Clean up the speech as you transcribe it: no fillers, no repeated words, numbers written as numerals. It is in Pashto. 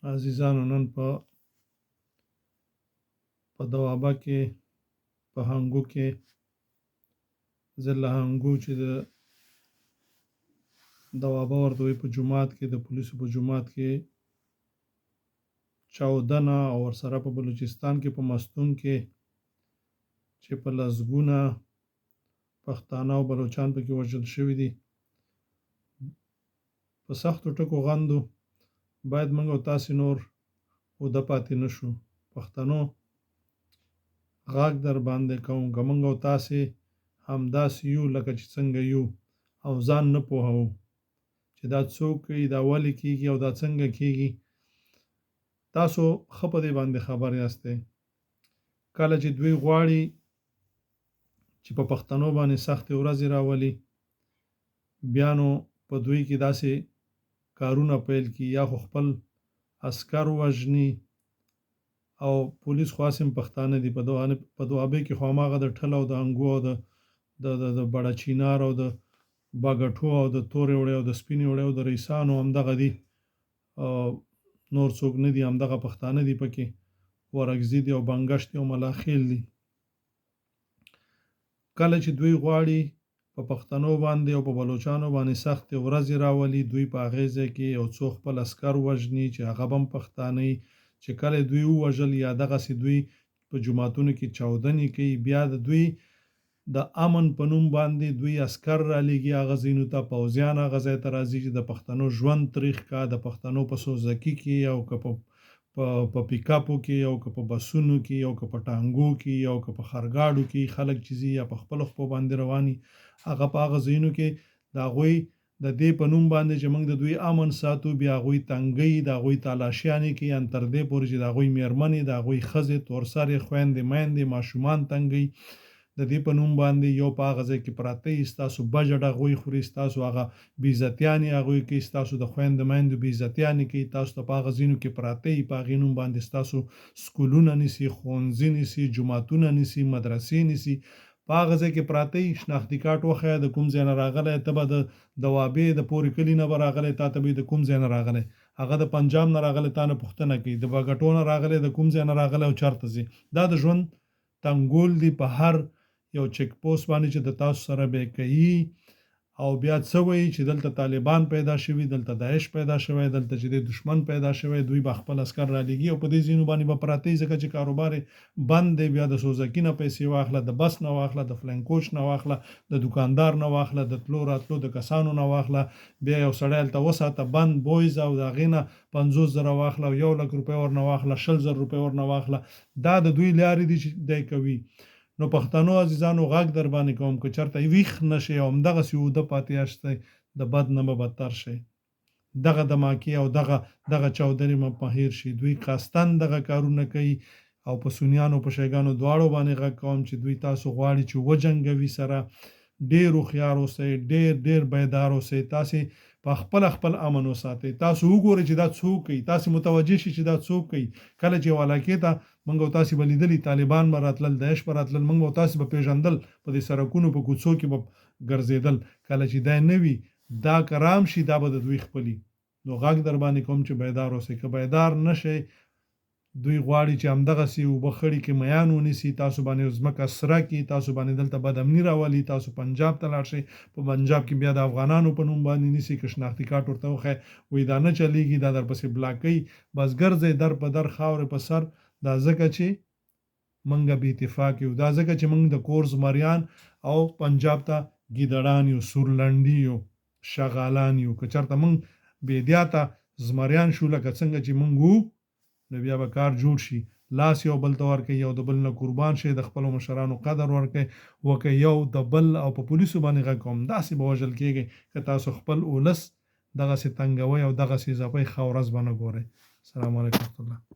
عزیزانو نن په دوابه کې په هنګو کې ضلع هنګو چې د دوابه ورته وایي په جومات کې د پولیسو په جومات کې چاودنه او ورسره په بلوچستان کې په مستون کې چې په لسګونه پښتانه او بلوچان پکې وژل شوي دي په سختو ټکو غندو باید موږ او تاسې نور اوده پاتې نه شو پښتنو غږ در باندې کوم که موږ او تاسې همداسې یو لکه چې څنګه یو او ځان نه پوهوو چې دا څوک کوي دا ولې کېږي او دا څنګه کېږي تاسو ښه په دې باندې خبر یاستئ کله چې دوی غواړي چې په پښتنو باندې سختې ورځې راولي بیا نو په دوی کې داسې کارونه پیل کړي یا خو خپل عسکر وژني او پولیس خو هسې هم پښتانه دي په دوابۍ کې خو هماغه د ټل او د انګو او د بړه چینار او د باګټو او د تورې وړۍ او د سپینې وړۍ او د ریسانو همدغه دي نور څوک نه دي همدغه پښتانه دي پکې ورکزي دي او بنګش دي او ملاخیل دي کله چې دوی غواړي په پښتنو باندې او په بلوچانو باندې سختې ورځې راولي دوی په هغې ځای کې یو څو خپل عسکر وژني چې هغه به هم پښتانه وي چې کله دوی ووژل یا دغسې دوی په جوماتونو کې چاودنې کوي بیا د دوی د امن په نوم باندې دوی عسکر رالیږي هغه ځایونو ته پوځیان هغه ځای ته راځي چې د پښتنو ژوند تریخ کا د پښتنو په سوزکي کې او که په پیکاپو کې او که په بسونو کې او که په ټانګو کې او که په خرګاډو کې خلک چې ځي یا په خپلو خپو باندې رواني هغه په هغه ځایونو کې د هغوی د دې په نوم باندې چې موږ د دوی امن ساتو بیا هغوی تنګۍ د هغوی تالاشیانې کوي ان تر دې پورې چې د هغوی میرمنې د هغوی ښځې تورسرې خویندې میندې ماشومان تنګۍ د دې په نوم باندې یو په هغه ځای کې پراته یي ستاسو بجټ هغوی خوري ستاسو هغه بېعزتیانې هغوی کوي ستاسو د خویندو میندو بېعزتیانې کوي تاسو ته په هغه ځایونو کې پراته یي په هغې نوم باندې ستاسو سکولونه نیسي ښوونځي نیسي جوماتونه نیسي مدرسې نیسي په هغه ځای کې پراته یي شناختي کارت وښیه د کوم ځای نه راغلی ته به د دوابې د پورې کلي نه به راغلی تا ته به د کوم ځای نه راغلی هغه د پنجاب نه راغلی تا نه پوښتنه کوي د باګټو نه راغلی د کوم ځای نه راغلی او چېرته ځي دا د ژوند تنګول دي په هر یو چیک پوسټ باندې چې د تاسو سره به کوي او بیا څه وایي چې دلته طالبان پیدا شوي دلته داعش پیدا شوی دلته چې د دشمن پیدا شوی دوی به خپل عسکر رالیږي او په دې ځینو باندې به پراته ځکه چې کاروبار بند دی بیا د سوزکي نه پیسې واخله د بس نه واخله د فلین کوچ نه واخله د دکاندار نه واخله د تلو راتلو د کسانو نه واخله بیا یو سړی هلته وساته بند بویز او د هغې نه 50,000 واخله او 100,000 روپۍ ورنه واخله 20,000 روپۍ ورنه واخله دا د دوی لارې دي چې دی کوي نو پښتنو عزیزانو غږ در باندې کوم که چېرته ویښ نه شئ او همدغسې اوده پاتې یاستئ د بد نه به بدتر شئ دغه دماکې او دغه چاودنې مه هېر شي دوی قصداً دغه کارونه کوي او په سنیانو په شیګانو دواړو باندې غږ کوم چې دوی تاسو غواړي چې وجنګوي سره ډېر هوښیار اوسئ ډېر بیدار اوسئ تاسې په خپل امن وساتئ تاسو وګورئ چې دا څوک کوي تاسې متوجه شئ چې دا څوک کوي کله چې یو علاقې ته موږ او تاسې به لیدلي طالبان به راتلل داعش به راتلل موږ او تاسې به پېژندل په دې سړکونو په کوڅو کې به ګرځېدل کله چې دا نه وي دا که رام شي دا به د دوی خپلي نو غږ در باندې کوم چې بیدار اوسئ که بیدار نه شئ دوی غواړي چې همدغسې اوبه خړي کې میان ونیسي تاسو باندې ځمکه سره کړي تاسو باندې دلته بد امني راولي تاسو پنجاب ته لاړ شئ په پنجاب کې بیا د افغانانو په نوم باندې نیسي که شناختي کارت ورته وښیه وایي دا نه چلیږي دا درپسې بلاک کوي بس ګرځئ در په در خاورې په سر دا ځکه چې موږ بې اتفاق یو دا ځکه چې موږ د کور زمریان او پنجاب ته ګیدړان یو سورلنډي یو شغالان یو که چېرته موږ بېدیاته زمریان شو لکه څنګه چې موږ وو نو بیا به کار جوړ شي لاس یو بل ته ورکړئ یو د بل نه قربان شئ د خپلو مشرانو قدر وکړئ یو د بل او په پولیسو باندې غږ کوم داسې به وژل کېږئ که تاسو خپل اولس دغسې تنګوئ او دغسې ځپئ ښه ورځ به نه ګورئ السلام علیکم ورحمة الله